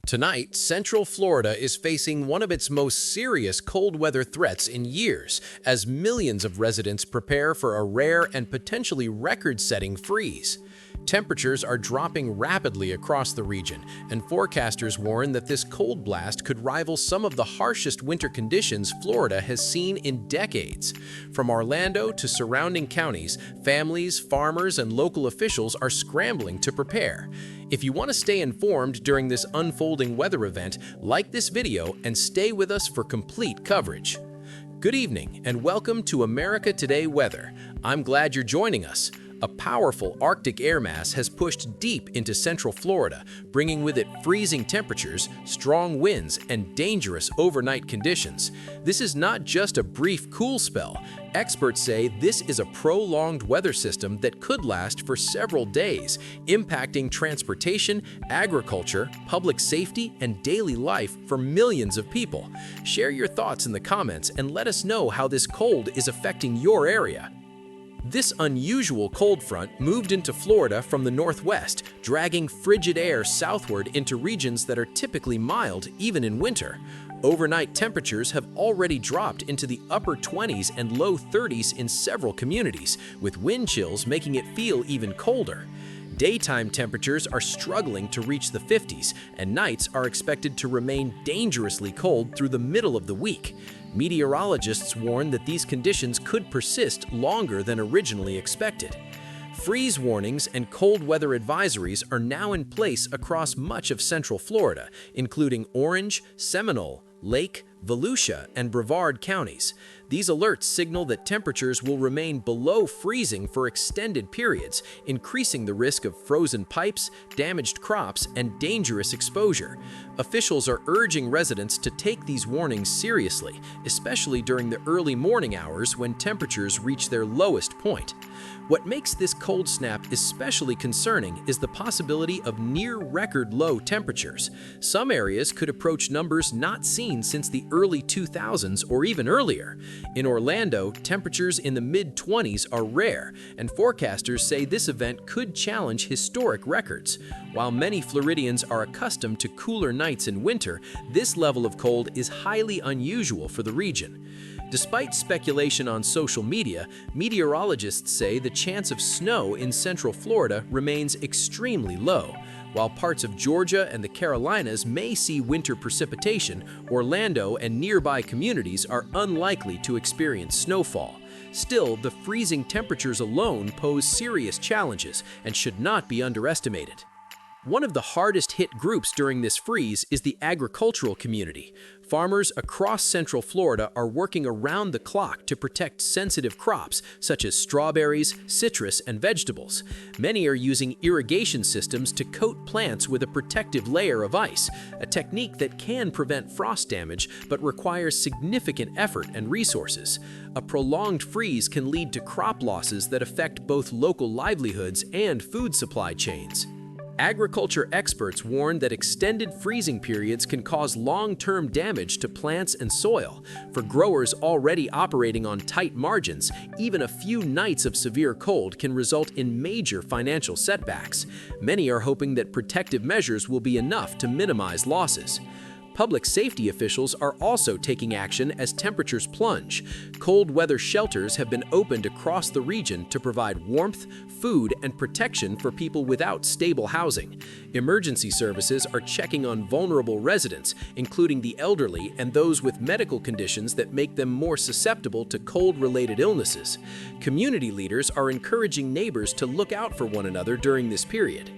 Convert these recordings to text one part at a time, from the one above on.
Tonight, Central Florida is facing one of its most serious cold weather threats in years, as millions of residents prepare for a rare and potentially record-setting freeze. Temperatures are dropping rapidly across the region, and forecasters warn that this cold blast could rival some of the harshest winter conditions Florida has seen in decades. From Orlando to surrounding counties, families, farmers, and local officials are scrambling to prepare. If you want to stay informed during this unfolding weather event, like this video and stay with us for complete coverage. Good evening and welcome to America Today Weather. I'm glad you're joining us. A powerful Arctic air mass has pushed deep into central Florida, bringing with it freezing temperatures, strong winds, and dangerous overnight conditions. This is not just a brief cool spell. Experts say this is a prolonged weather system that could last for several days, impacting transportation, agriculture, public safety, and daily life for millions of people. Share your thoughts in the comments and let us know how this cold is affecting your area. This unusual cold front moved into Florida from the northwest, dragging frigid air southward into regions that are typically mild even in winter. Overnight temperatures have already dropped into the upper 20s and low 30s in several communities, with wind chills making it feel even colder. Daytime temperatures are struggling to reach the 50s, and nights are expected to remain dangerously cold through the middle of the week. Meteorologists warn that these conditions could persist longer than originally expected. Freeze warnings and cold weather advisories are now in place across much of central Florida, including Orange, Seminole, Lake, Volusia, and Brevard counties. These alerts signal that temperatures will remain below freezing for extended periods, increasing the risk of frozen pipes, damaged crops, and dangerous exposure. Officials are urging residents to take these warnings seriously, especially during the early morning hours when temperatures reach their lowest point. What makes this cold snap especially concerning is the possibility of near-record low temperatures. Some areas could approach numbers not seen since the early 2000s or even earlier. In Orlando, temperatures in the mid-20s are rare, and forecasters say this event could challenge historic records. While many Floridians are accustomed to cooler nights in winter, this level of cold is highly unusual for the region. Despite speculation on social media, meteorologists say the chance of snow in central Florida remains extremely low. While parts of Georgia and the Carolinas may see winter precipitation, Orlando and nearby communities are unlikely to experience snowfall. Still, the freezing temperatures alone pose serious challenges and should not be underestimated. One of the hardest hit groups during this freeze is the agricultural community. Farmers across central Florida are working around the clock to protect sensitive crops such as strawberries, citrus, and vegetables. Many are using irrigation systems to coat plants with a protective layer of ice, a technique that can prevent frost damage but requires significant effort and resources. A prolonged freeze can lead to crop losses that affect both local livelihoods and food supply chains. Agriculture experts warn that extended freezing periods can cause long-term damage to plants and soil. For growers already operating on tight margins, even a few nights of severe cold can result in major financial setbacks. Many are hoping that protective measures will be enough to minimize losses. Public safety officials are also taking action as temperatures plunge. Cold weather shelters have been opened across the region to provide warmth, food, and protection for people without stable housing. Emergency services are checking on vulnerable residents, including the elderly and those with medical conditions that make them more susceptible to cold-related illnesses. Community leaders are encouraging neighbors to look out for one another during this period.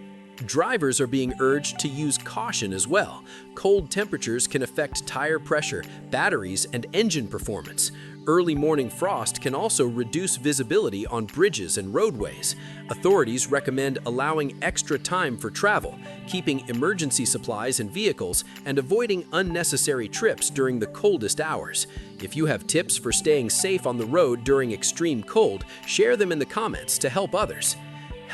Drivers are being urged to use caution as well. Cold temperatures can affect tire pressure, batteries, and engine performance. Early morning frost can also reduce visibility on bridges and roadways. Authorities recommend allowing extra time for travel, keeping emergency supplies in vehicles, and avoiding unnecessary trips during the coldest hours. If you have tips for staying safe on the road during extreme cold, share them in the comments to help others.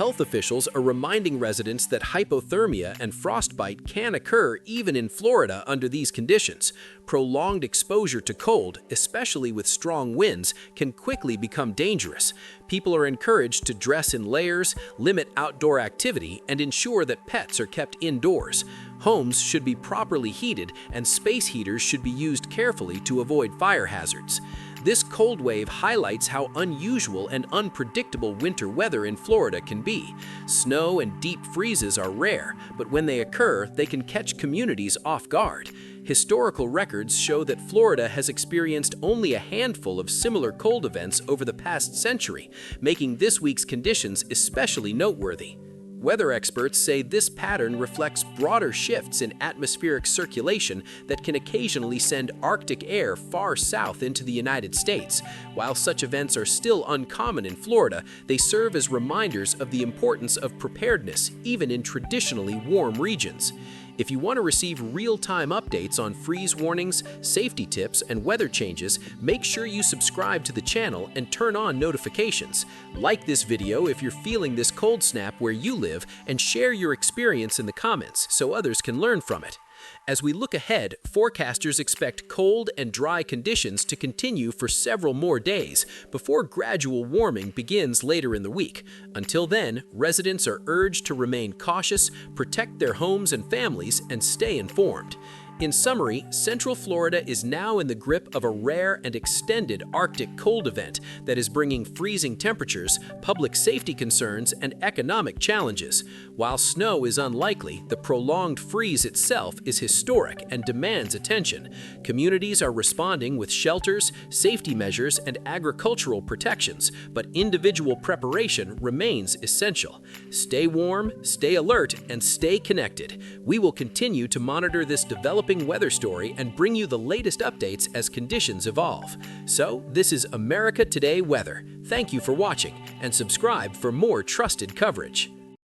Health officials are reminding residents that hypothermia and frostbite can occur even in Florida under these conditions. Prolonged exposure to cold, especially with strong winds, can quickly become dangerous. People are encouraged to dress in layers, limit outdoor activity, and ensure that pets are kept indoors. Homes should be properly heated, and space heaters should be used carefully to avoid fire hazards. This cold wave highlights how unusual and unpredictable winter weather in Florida can be. Snow and deep freezes are rare, but when they occur, they can catch communities off guard. Historical records show that Florida has experienced only a handful of similar cold events over the past century, making this week's conditions especially noteworthy. Weather experts say this pattern reflects broader shifts in atmospheric circulation that can occasionally send Arctic air far south into the United States. While such events are still uncommon in Florida, they serve as reminders of the importance of preparedness, even in traditionally warm regions. If you want to receive real-time updates on freeze warnings, safety tips, and weather changes, make sure you subscribe to the channel and turn on notifications. Like this video if you're feeling this cold snap where you live, and share your experience in the comments so others can learn from it. As we look ahead, forecasters expect cold and dry conditions to continue for several more days before gradual warming begins later in the week. Until then, residents are urged to remain cautious, protect their homes and families, and stay informed. In summary, Central Florida is now in the grip of a rare and extended Arctic cold event that is bringing freezing temperatures, public safety concerns, and economic challenges. While snow is unlikely, the prolonged freeze itself is historic and demands attention. Communities are responding with shelters, safety measures, and agricultural protections, but individual preparation remains essential. Stay warm, stay alert, and stay connected. We will continue to monitor this developing weather story and bring you the latest updates as conditions evolve. So, this is America Today Weather. Thank you for watching, and subscribe for more trusted coverage.